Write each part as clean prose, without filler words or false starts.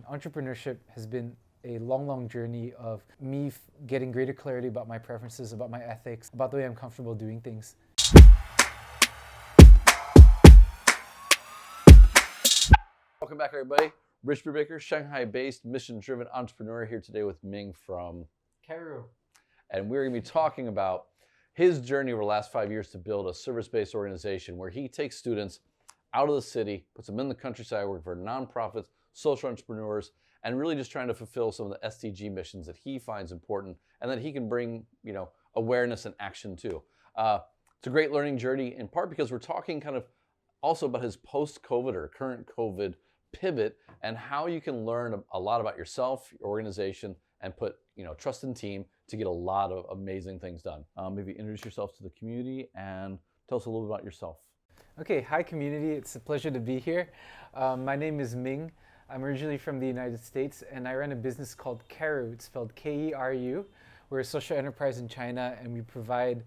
Entrepreneurship has been a long journey of me getting greater clarity about my preferences, about my ethics, about the way I'm comfortable doing things. Welcome back, everybody. Rich Brubaker, Shanghai-based, mission-driven entrepreneur here today with Ming from Keru. And we're going to be talking about his journey over the last 5 years to build a service-based organization where he takes students out of the city, puts them in the countryside, working for nonprofits, social entrepreneurs, and really just trying to fulfill some of the SDG missions that he finds important and that he can bring, awareness and action to. It's a great learning journey, in part because we're talking kind of also about his post-COVID or current COVID pivot and how you can learn a lot about yourself, your organization, and put trust in team to get a lot of amazing things done. Maybe introduce yourself to the community and tell us a little bit about yourself. Okay, hi community. It's a pleasure to be here. My name is Ming. I'm originally from the United States, and I run a business called Keru. It's spelled Keru. We're a social enterprise in China, and we provide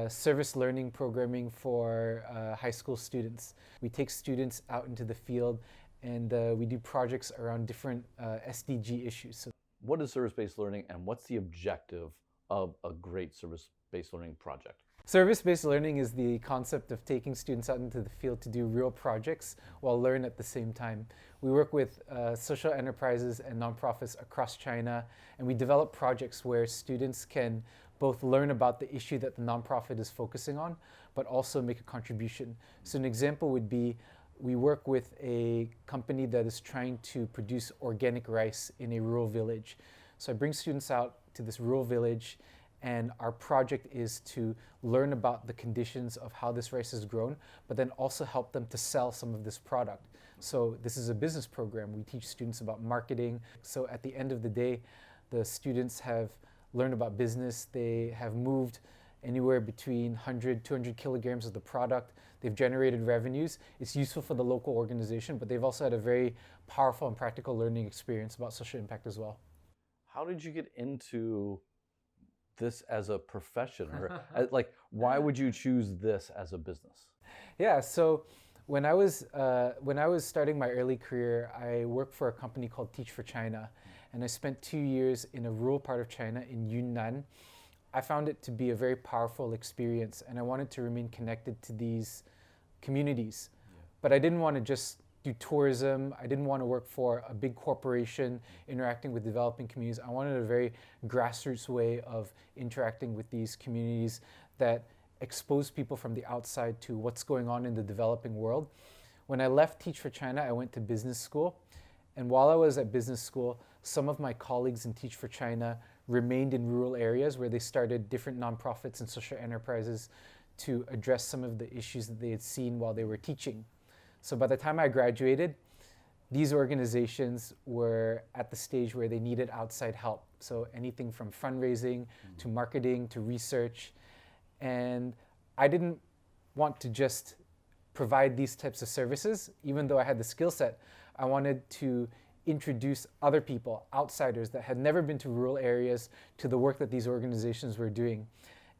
service learning programming for high school students. We take students out into the field, and we do projects around different SDG issues. So, what is service-based learning, and what's the objective of a great service-based learning project? Service-based learning is the concept of taking students out into the field to do real projects while learn at the same time. We work with social enterprises and nonprofits across China, and we develop projects where students can both learn about the issue that the nonprofit is focusing on, but also make a contribution. So an example would be we work with a company that is trying to produce organic rice in a rural village. So I bring students out to this rural village, and our project is to learn about the conditions of how this rice is grown, but then also help them to sell some of this product. So this is a business program. We teach students about marketing. So at the end of the day, the students have learned about business. They have moved anywhere between 100, 200 kilograms of the product. They've generated revenues. It's useful for the local organization, but they've also had a very powerful and practical learning experience about social impact as well. How did you get into this as a profession, or why would you choose this as a business? Yeah, so when I was starting my early career, I worked for a company called Teach for China, and I spent 2 years in a rural part of China in Yunnan. I found it to be a very powerful experience, and I wanted to remain connected to these communities. Yeah. But I didn't want to just do tourism. I didn't want to work for a big corporation interacting with developing communities. I wanted a very grassroots way of interacting with these communities that expose people from the outside to what's going on in the developing world. When I left Teach for China, I went to business school. And while I was at business school, some of my colleagues in Teach for China remained in rural areas where they started different nonprofits and social enterprises to address some of the issues that they had seen while they were teaching. So by the time I graduated, these organizations were at the stage where they needed outside help. So anything from fundraising to marketing to research. And I didn't want to just provide these types of services, even though I had the skill set. I wanted to introduce other people, outsiders that had never been to rural areas, to the work that these organizations were doing.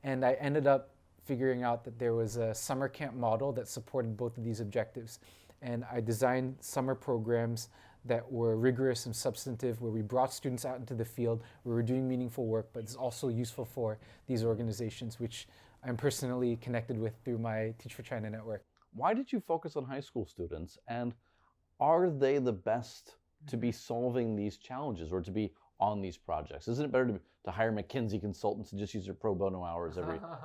And I ended up figuring out that there was a summer camp model that supported both of these objectives. And I designed summer programs that were rigorous and substantive, where we brought students out into the field, where we were doing meaningful work, but it's also useful for these organizations, which I'm personally connected with through my Teach for China network. Why did you focus on high school students, and are they the best to be solving these challenges or to be on these projects? Isn't it better to hire McKinsey consultants and just use their pro bono hours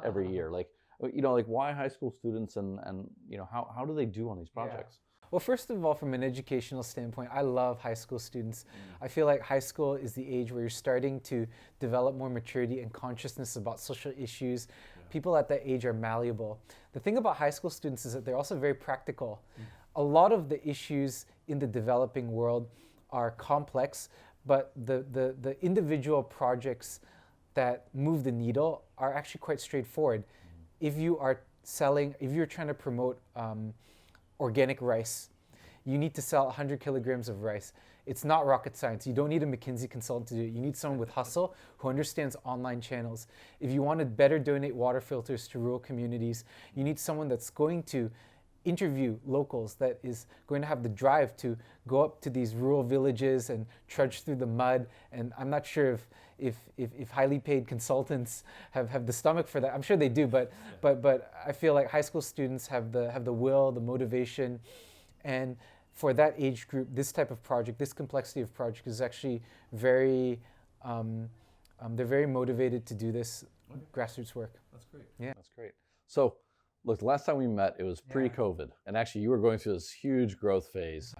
every year? Why high school students, and how do they do on these projects? Yeah. Well, first of all, from an educational standpoint, I love high school students. I feel like high school is the age where you're starting to develop more maturity and consciousness about social issues. Yeah. People at that age are malleable. The thing about high school students is that they're also very practical. A lot of the issues in the developing world are complex, but the individual projects that move the needle are actually quite straightforward. If you're trying to promote organic rice, you need to sell 100 kilograms of rice. It's not rocket science. You don't need a McKinsey consultant to do it. You need someone with hustle who understands online channels. If you want to better donate water filters to rural communities, you need someone that's going to interview locals, that is going to have the drive to go up to these rural villages and trudge through the mud. And I'm not sure if highly paid consultants have the stomach for that. I'm sure they do, but I feel like high school students have the will, the motivation, and for that age group, this type of project, this complexity of project is actually very, they're very motivated to do this grassroots work. That's great. Yeah. That's great. So, look, the last time we met, it was pre-COVID. And actually, you were going through this huge growth phase.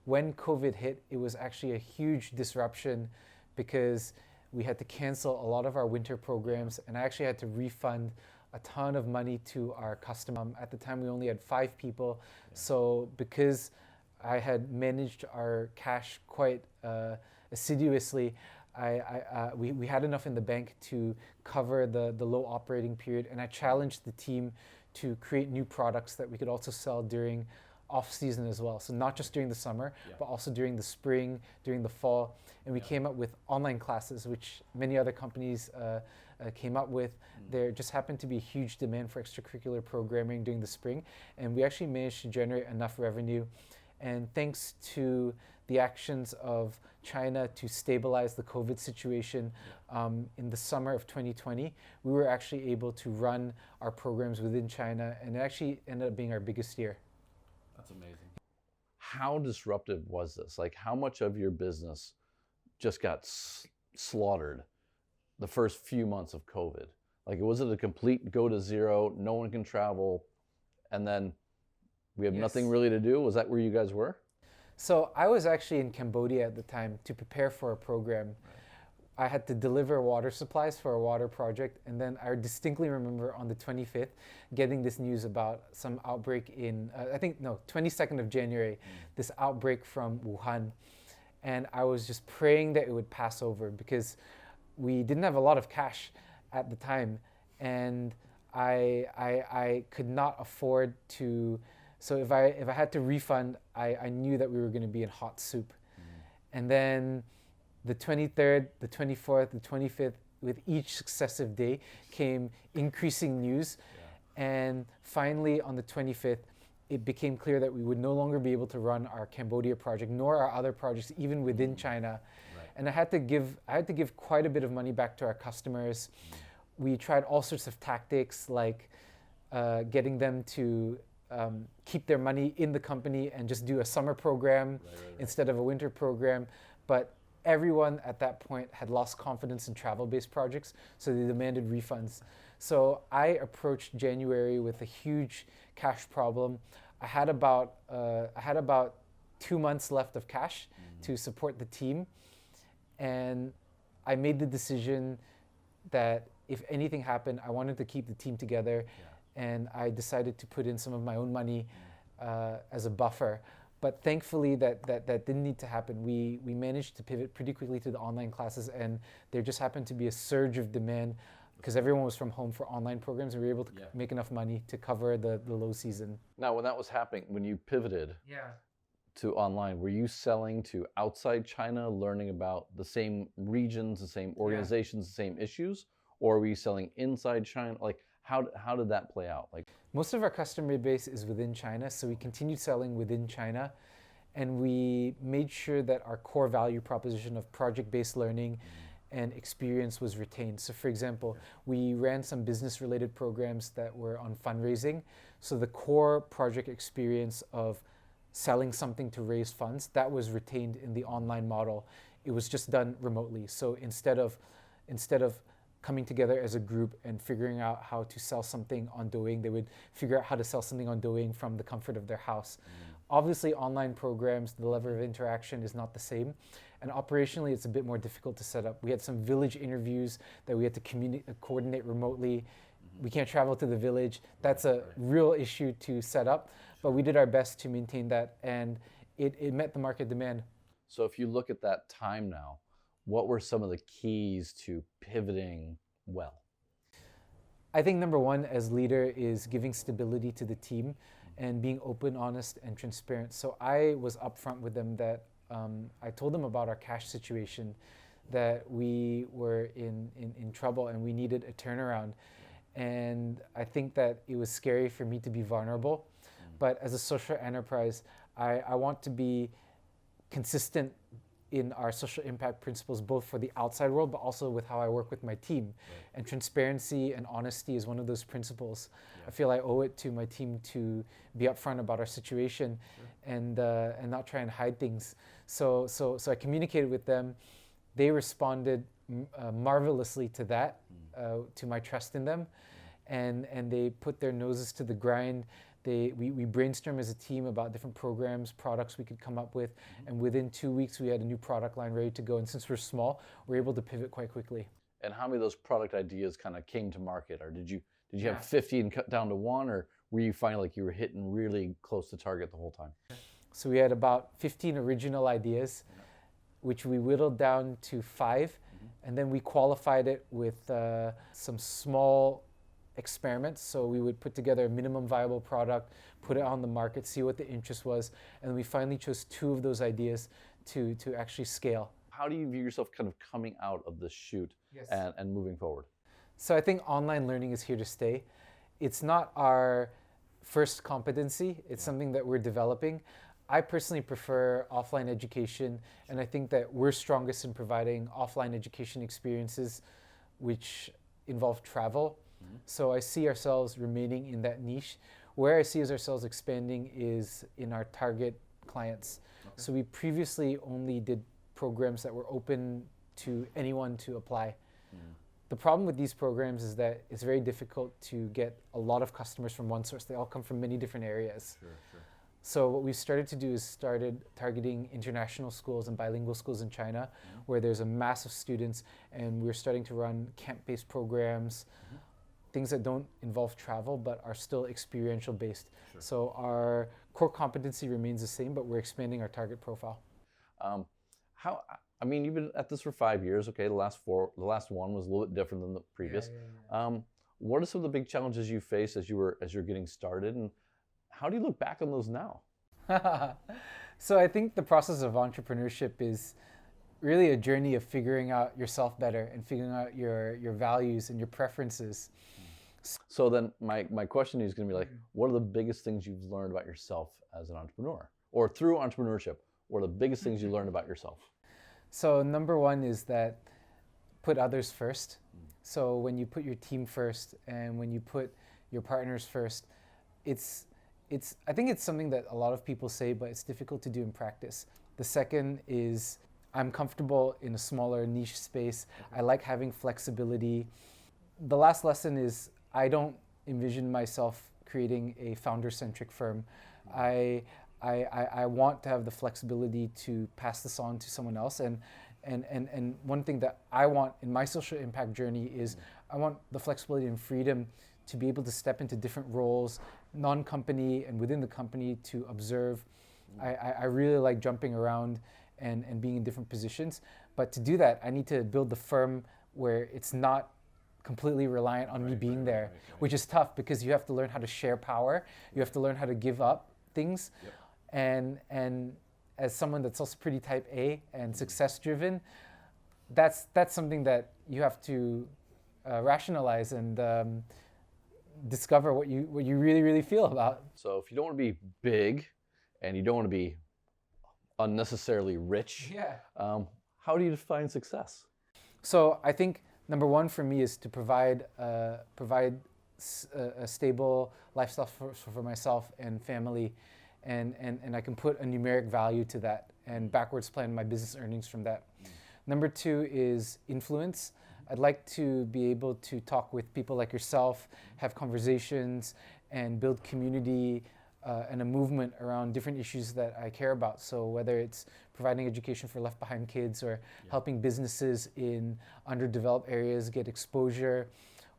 When COVID hit, it was actually a huge disruption because we had to cancel a lot of our winter programs, and I actually had to refund a ton of money to our customer. At the time, we only had 5 people. So because I had managed our cash quite assiduously, we had enough in the bank to cover the low operating period, and I challenged the team to create new products that we could also sell during off-season as well. So not just during the summer, but also during the spring, during the fall. And we came up with online classes, which many other companies came up with. There just happened to be a huge demand for extracurricular programming during the spring, and we actually managed to generate enough revenue. And thanks to the actions of China to stabilize the COVID situation in the summer of 2020, we were actually able to run our programs within China, and it actually ended up being our biggest year. That's amazing. How disruptive was this? Like, how much of your business just got slaughtered the first few months of COVID? Like, was it a complete go to zero, no one can travel, and then we have nothing really to do? Was that where you guys were? So I was actually in Cambodia at the time to prepare for a program. I had to deliver water supplies for a water project, and then I distinctly remember on the 25th getting this news about some outbreak in, 22nd of January, this outbreak from Wuhan. And I was just praying that it would pass over because we didn't have a lot of cash at the time, and I could not afford to. So if I had to refund, I knew that we were going to be in hot soup. And then the 23rd, the 24th, the 25th, with each successive day came increasing news. And finally on the 25th, it became clear that we would no longer be able to run our Cambodia project, nor our other projects, even within China. And I had to give quite a bit of money back to our customers. We tried all sorts of tactics, like getting them to keep their money in the company and just do a summer program instead of a winter program. But everyone at that point had lost confidence in travel-based projects, so they demanded refunds. So I approached January with a huge cash problem. I had about 2 months left of cash to support the team, and I made the decision that if anything happened, I wanted to keep the team together. And I decided to put in some of my own money as a buffer. But thankfully that didn't need to happen. We managed to pivot pretty quickly to the online classes, and there just happened to be a surge of demand because everyone was from home for online programs, and we were able to make enough money to cover the low season. Now, when that was happening, when you pivoted to online, were you selling to outside China, learning about the same regions, the same organizations, the same issues? Or were you selling inside China? Like, how did that play out? Like, most of our customer base is within China, so we continued selling within China, and we made sure that our core value proposition of project-based learning and experience was retained. So for example, we ran some business-related programs that were on fundraising. So the core project experience of selling something to raise funds, that was retained in the online model. It was just done remotely. So instead of coming together as a group and figuring out how to sell something on Douyin, they would figure out how to sell something on Douyin from the comfort of their house. Obviously, online programs, the level of interaction is not the same. And operationally, it's a bit more difficult to set up. We had some village interviews that we had to coordinate remotely. We can't travel to the village. That's a real issue to set up, but we did our best to maintain that, and it met the market demand. So if you look at that time now, what were some of the keys to pivoting well? I think number one as leader is giving stability to the team and being open, honest, and transparent. So I was upfront with them that I told them about our cash situation, that we were in trouble and we needed a turnaround. And I think that it was scary for me to be vulnerable, But as a social enterprise, I want to be consistent in our social impact principles, both for the outside world, but also with how I work with my team. Right. And transparency and honesty is one of those principles. Yeah. I feel I owe it to my team to be upfront about our situation, sure, and not try and hide things. So I communicated with them. They responded marvelously to that, to my trust in them, and they put their noses to the grind. We brainstormed as a team about different programs, products we could come up with, and within 2 weeks we had a new product line ready to go. And since we're small, we're able to pivot quite quickly. And how many of those product ideas kind of came to market, or did you have 50 and cut down to one, or were you finding like you were hitting really close to target the whole time? So we had about 15 original ideas, which we whittled down to 5, and then we qualified it with some small experiments. So we would put together a minimum viable product, put it on the market, see what the interest was, and we finally chose 2 of those ideas to actually scale. How do you view yourself kind of coming out of the chute, yes, and moving forward? So I think online learning is here to stay. It's not our first competency. It's something that we're developing. I personally prefer offline education, and I think that we're strongest in providing offline education experiences which involve travel. So I see ourselves remaining in that niche. Where I see ourselves expanding is in our target clients. Okay. So we previously only did programs that were open to anyone to apply. The problem with these programs is that it's very difficult to get a lot of customers from one source. They all come from many different areas. Sure. So what we've started to do is started targeting international schools and bilingual schools in China, where there's a mass of students, and we're starting to run camp-based programs, things that don't involve travel but are still experiential based. Sure. So our core competency remains the same, but we're expanding our target profile. You've been at this for 5 years. Okay, the last one was a little bit different than the previous. Yeah. What are some of the big challenges you faced as you're getting started, and how do you look back on those now? So I think the process of entrepreneurship is really a journey of figuring out yourself better and figuring out your values and your preferences. So then my question is going to be like, what are the biggest things you've learned about yourself as an entrepreneur? Or through entrepreneurship, what are the biggest things you learned about yourself? So number one is that put others first. So when you put your team first and when you put your partners first, I think it's something that a lot of people say, but it's difficult to do in practice. The second is I'm comfortable in a smaller niche space. I like having flexibility. The last lesson is I don't envision myself creating a founder-centric firm. I want to have the flexibility to pass this on to someone else. And one thing that I want in my social impact journey is I want the flexibility and freedom to be able to step into different roles, non-company and within the company, to observe. I really like jumping around and being in different positions. But to do that, I need to build the firm where it's not completely reliant on me being there, which is tough because you have to learn how to share power. You have to learn how to give up things. Yep. And as someone that's also pretty type A and success driven, that's something that you have to rationalize and discover what you really, really feel about. So if you don't want to be big and you don't want to be unnecessarily rich, how do you define success? So I think number one for me is to provide a stable lifestyle for myself and family, and I can put a numeric value to that and backwards plan my business earnings from that. Number two is influence. I'd like to be able to talk with people like yourself, have conversations, and build community and a movement around different issues that I care about. So whether it's providing education for left behind kids or helping businesses in underdeveloped areas get exposure,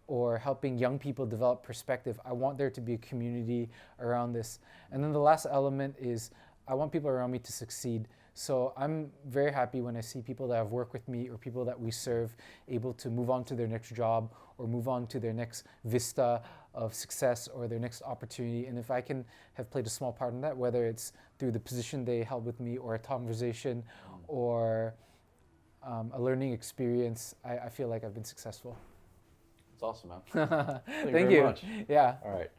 or helping young people develop perspective, I want there to be a community around this. And then the last element is I want people around me to succeed. So I'm very happy when I see people that have worked with me or people that we serve able to move on to their next job or move on to their next vista of success or their next opportunity. And if I can have played a small part in that, whether it's through the position they held with me or a conversation or a learning experience, I feel like I've been successful. That's awesome, man. Thank you. Much. Yeah. All right.